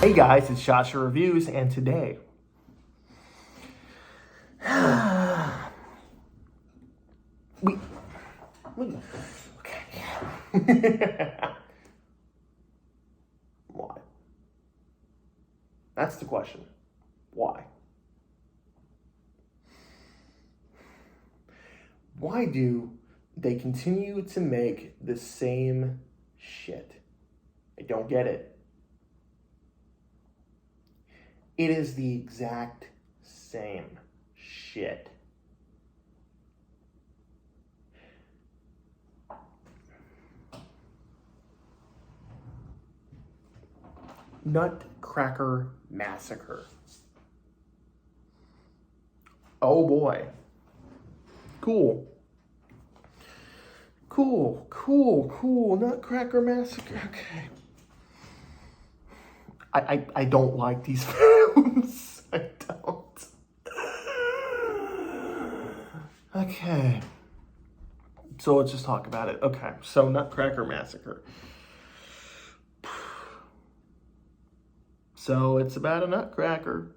Hey guys, it's Shasha Reviews, and today okay. Why? That's the question. Why? Why do they continue to make the same shit? I don't get it. It is the exact same shit. Nutcracker Massacre. Oh boy. Cool. Nutcracker Massacre. Okay. I don't like these films. I don't. Okay. So let's just talk about it. Okay. So Nutcracker Massacre. So it's about a nutcracker.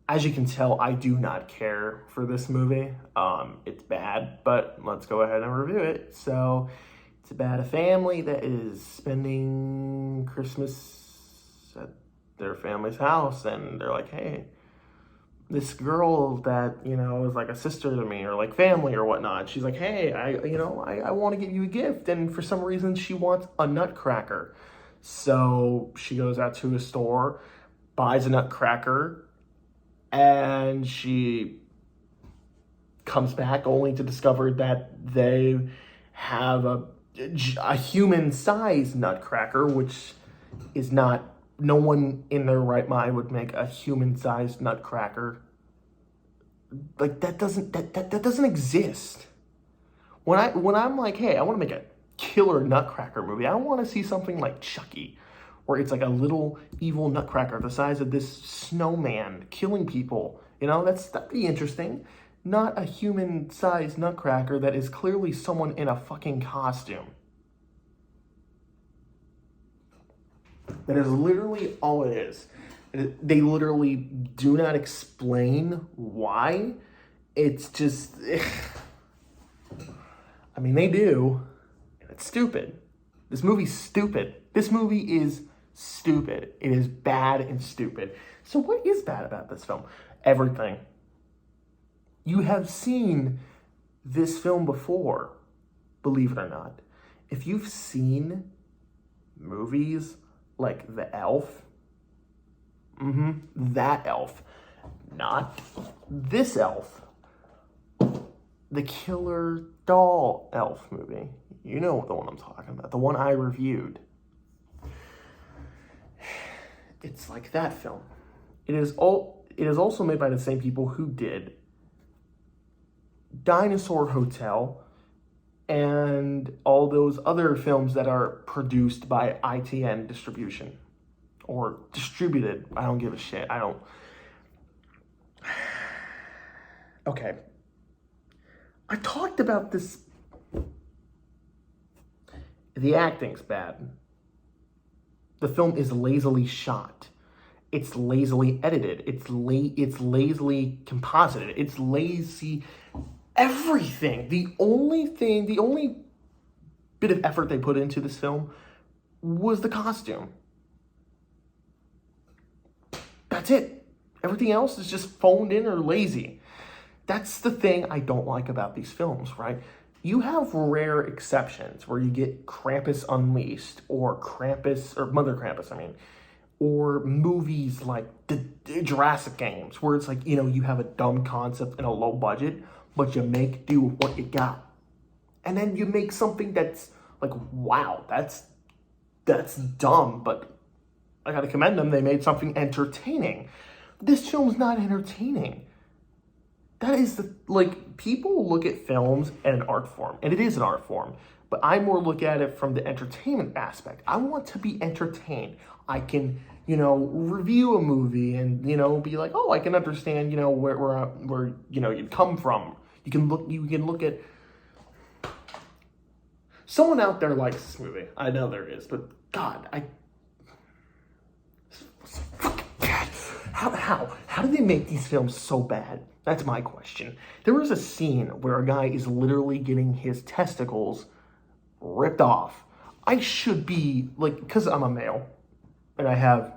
As you can tell, I do not care for this movie. It's bad, but let's go ahead and review it. So it's about a family that is spending Christmas at their family's house, and they're like, hey, this girl that, is like a sister to me or like family or whatnot. She's like, hey, I want to give you a gift. And for some reason she wants a nutcracker. So she goes out to a store, buys a nutcracker, and she comes back only to discover that they have a human-sized nutcracker, which is not, no one in their right mind would make a human-sized nutcracker. Like, that doesn't exist. When I'm like, hey, I want to make a killer nutcracker movie, I want to see something like Chucky, where it's like a little evil nutcracker the size of this snowman killing people. That'd be interesting. Not a human-sized nutcracker that is clearly someone in a fucking costume. That is literally all it is. They literally do not explain why. It's just, I mean, they do, and it's stupid. This movie's stupid. This movie is stupid. It is bad and stupid. So what is bad about this film? Everything. You have seen this film before, believe it or not. If you've seen movies like The Elf, that elf, not this elf, the Killer Doll Elf movie. You know the one I'm talking about, the one I reviewed. It's like that film. It is also made by the same people who did Dinosaur Hotel and all those other films that are produced by ITN Distribution. Or distributed. I don't give a shit. Okay. I talked about this. The acting's bad. The film is lazily shot. It's lazily edited. It's lazily composited. It's lazy everything. The only bit of effort they put into this film was the costume. That's it. Everything else is just phoned in or lazy. That's the thing I don't like about these films, right? You have rare exceptions where you get Krampus Unleashed or Mother Krampus, or movies like the Jurassic Games, where it's like, you have a dumb concept and a low budget, but you make do with what you got. And then you make something that's like, wow, that's dumb, but I gotta commend them. They made something entertaining. This film's not entertaining. That is people look at films as an art form, and it is an art form, but I more look at it from the entertainment aspect. I want to be entertained. I can, review a movie and, be like, oh, I can understand, where you'd come from. You can look at. Someone out there likes this movie. I know there is, but God, How do they make these films so bad? That's my question. There was a scene where a guy is literally getting his testicles ripped off. I should be, like, because I'm a male and I have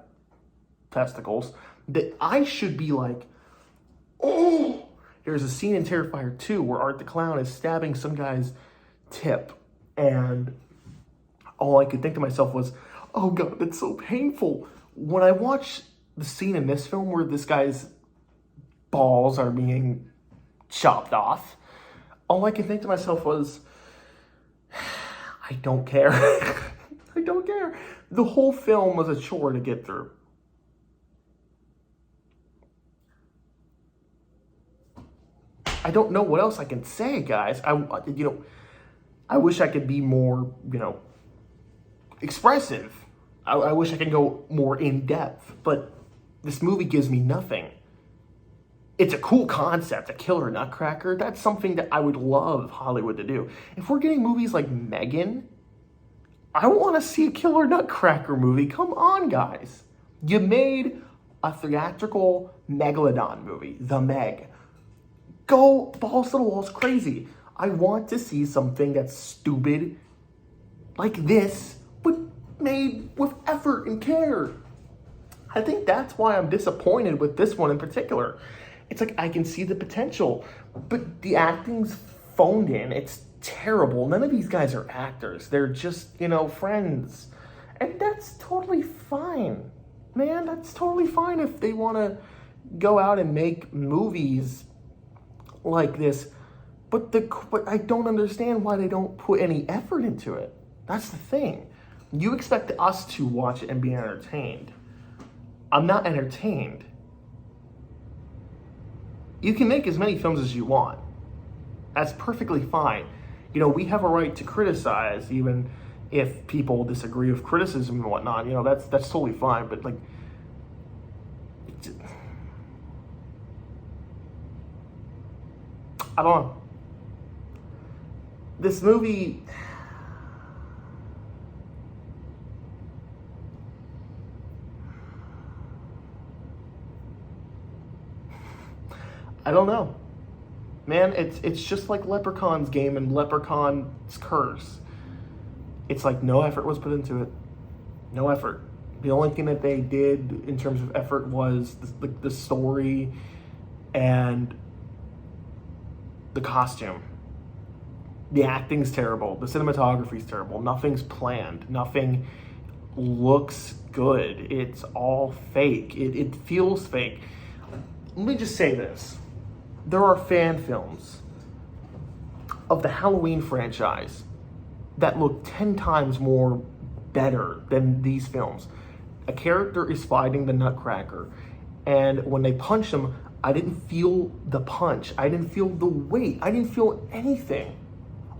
testicles, that I should be like, oh! There's a scene in Terrifier 2 where Art the Clown is stabbing some guy's tip, and all I could think to myself was, oh God, that's so painful. When I watch the scene in this film where this guy's balls are being chopped off, all I could think to myself was, I don't care. I don't care. The whole film was a chore to get through. I don't know what else I can say, guys. I wish I could be more, expressive. I wish I could go more in depth, but this movie gives me nothing. It's a cool concept, a killer Nutcracker. That's something that I would love Hollywood to do. If we're getting movies like Megan, I want to see a killer Nutcracker movie. Come on, guys. You made a theatrical Megalodon movie, The Meg. Go balls to the walls crazy. I want to see something that's stupid like this, but made with effort and care. I think that's why I'm disappointed with this one in particular. It's like I can see the potential, but the acting's phoned in. It's terrible. None of these guys are actors. They're just, friends. And that's totally fine. Man, that's totally fine if they want to go out and make movies like this. But I don't understand why they don't put any effort into it. That's the thing. You expect us to watch it and be entertained. I'm not entertained. You can make as many films as you want. That's perfectly fine. We have a right to criticize, even if people disagree with criticism and whatnot. That's totally fine. But I don't know. This movie, I don't know. Man, it's just like Leprechaun's game and Leprechaun's Curse. It's like no effort was put into it. No effort. The only thing that they did in terms of effort was the story and the costume. The acting's terrible. The cinematography's terrible. Nothing's planned. Nothing looks good. It's all fake. It feels fake. Let me just say this. There are fan films of the Halloween franchise that look 10 times more better than these films. A character is fighting the Nutcracker, and when they punch him, I didn't feel the punch. I didn't feel the weight. I didn't feel anything.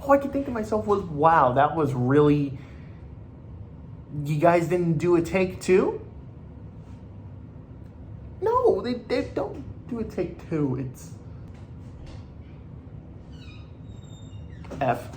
All I could think to myself was, wow, that was really... You guys didn't do a take two? No, they don't do a take two. It's... F.